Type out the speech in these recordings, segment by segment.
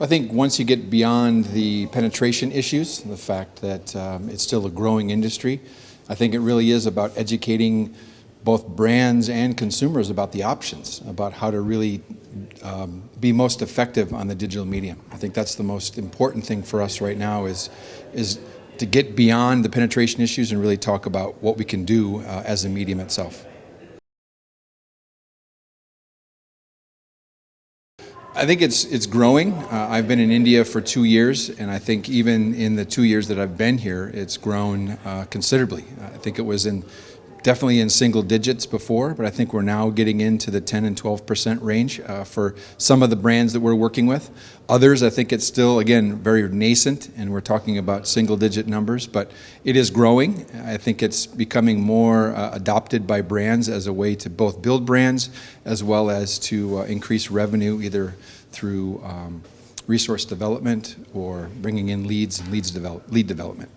I think once you get beyond the penetration issues, the fact that it's still a growing industry, I think it really is about educating both brands and consumers about the options, about how to really be most effective on the digital medium. I think that's the most important thing for us right now is to get beyond the penetration issues and really talk about what we can do as a medium itself. I think it's growing. I've been in India for 2 years, and I think even in the 2 years that I've been here, it's grown considerably. I think it was definitely in single digits before, but I think we're now getting into the 10 and 12% range for some of the brands that we're working with. Others, I think it's still, again, very nascent, and we're talking about single-digit numbers, but it is growing. I think it's becoming more adopted by brands as a way to both build brands as well as to increase revenue, either through resource development or bringing in leads and lead development.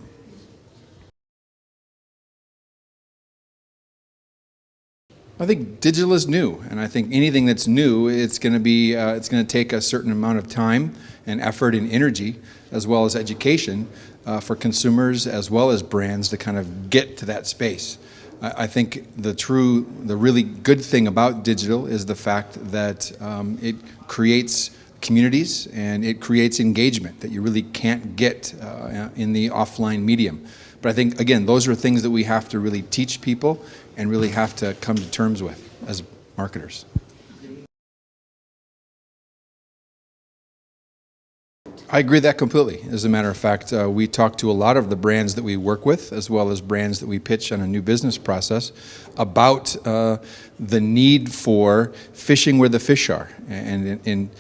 I think digital is new, and I think anything that's new, it's going to take a certain amount of time and effort and energy, as well as education, for consumers as well as brands to kind of get to that space. I think the really good thing about digital is the fact that it creates communities and it creates engagement that you really can't get in the offline medium. But I think, again, those are things that we have to really teach people and really have to come to terms with as marketers. I agree with that completely. As a matter of fact, we talk to a lot of the brands that we work with, as well as brands that we pitch on a new business process, about the need for fishing where the fish are. And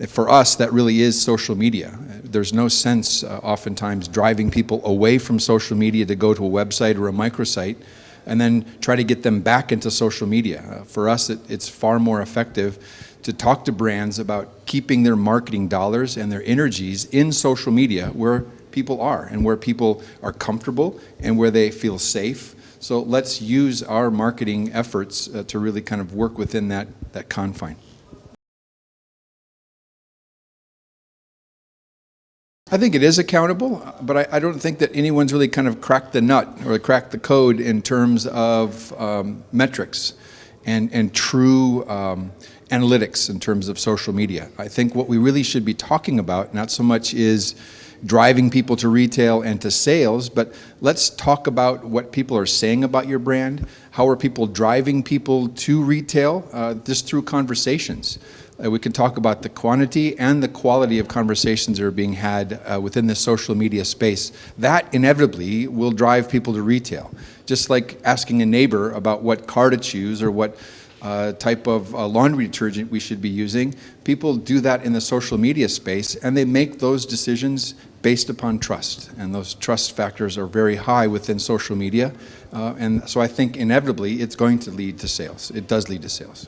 for us, that really is social media. There's no sense oftentimes driving people away from social media to go to a website or a microsite and then try to get them back into social media. For us, it's far more effective to talk to brands about keeping their marketing dollars and their energies in social media where people are and where people are comfortable and where they feel safe. So let's use our marketing efforts to really kind of work within that confine. I think it is accountable, but I don't think that anyone's really kind of cracked the nut or cracked the code in terms of metrics and true analytics in terms of social media. I think what we really should be talking about, not so much is driving people to retail and to sales, but let's talk about what people are saying about your brand. How are people driving people to retail just through conversations? We can talk about the quantity and the quality of conversations that are being had within the social media space. That inevitably will drive people to retail. Just like asking a neighbor about what car to choose or what type of laundry detergent we should be using. People do that in the social media space, and they make those decisions based upon trust. And those trust factors are very high within social media. And so I think inevitably it's going to lead to sales. It does lead to sales.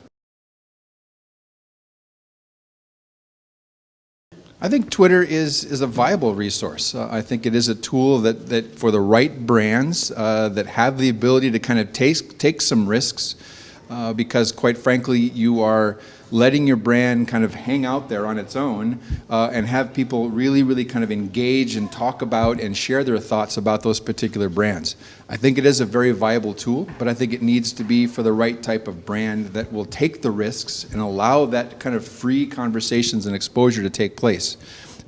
I think Twitter is a viable resource. I think it is a tool that for the right brands that have the ability to kind of take some risks, because quite frankly, you are letting your brand kind of hang out there on its own and have people really kind of engage and talk about and share their thoughts about those particular brands. I think it is a very viable tool, but I think it needs to be for the right type of brand that will take the risks and allow that kind of free conversations and exposure to take place.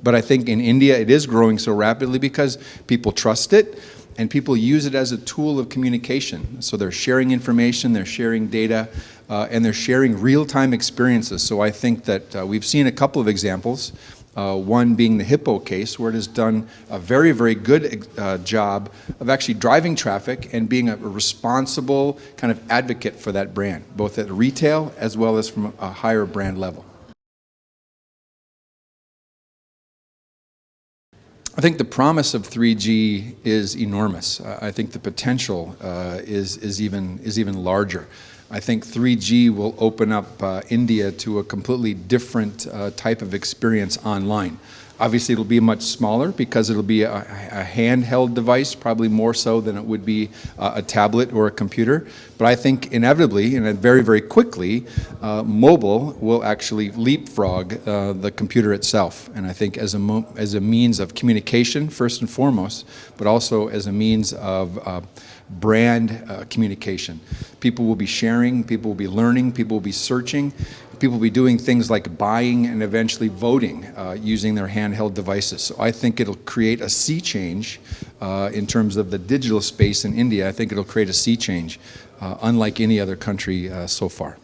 But I think in India it is growing so rapidly because people trust it and people use it as a tool of communication. So they're sharing information, they're sharing data, and they're sharing real-time experiences. So I think that we've seen a couple of examples, one being the Hippo case, where it has done a very good job of actually driving traffic and being a responsible kind of advocate for that brand, both at retail as well as from a higher brand level. I think the promise of 3G is enormous. I think the potential is even larger. I think 3G will open up India to a completely different type of experience online. Obviously, it'll be much smaller because it'll be a handheld device, probably more so than it would be a tablet or a computer. But I think inevitably, and very, very quickly, mobile will actually leapfrog the computer itself. And I think as a means of communication, first and foremost, but also as a means of brand communication. People will be sharing, people will be learning, people will be searching. People will be doing things like buying and eventually voting using their handheld devices. So I think it'll create a sea change in terms of the digital space in India. I think it'll create a sea change unlike any other country so far.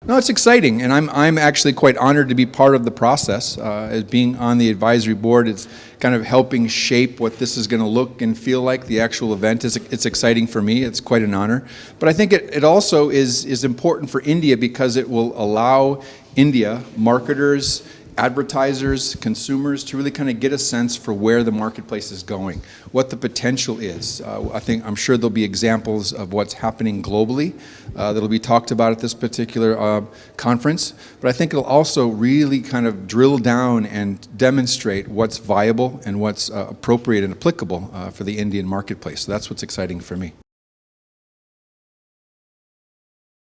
No, it's exciting, and I'm actually quite honored to be part of the process. As being on the advisory board, it's kind of helping shape what this is going to look and feel like. The actual event it's exciting for me. It's quite an honor. But I think it also is important for India because it will allow India marketers, advertisers, consumers to really kind of get a sense for where the marketplace is going, what the potential is. I'm sure there'll be examples of what's happening globally that'll be talked about at this particular conference, but I think it'll also really kind of drill down and demonstrate what's viable and what's appropriate and applicable for the Indian marketplace. So that's what's exciting for me.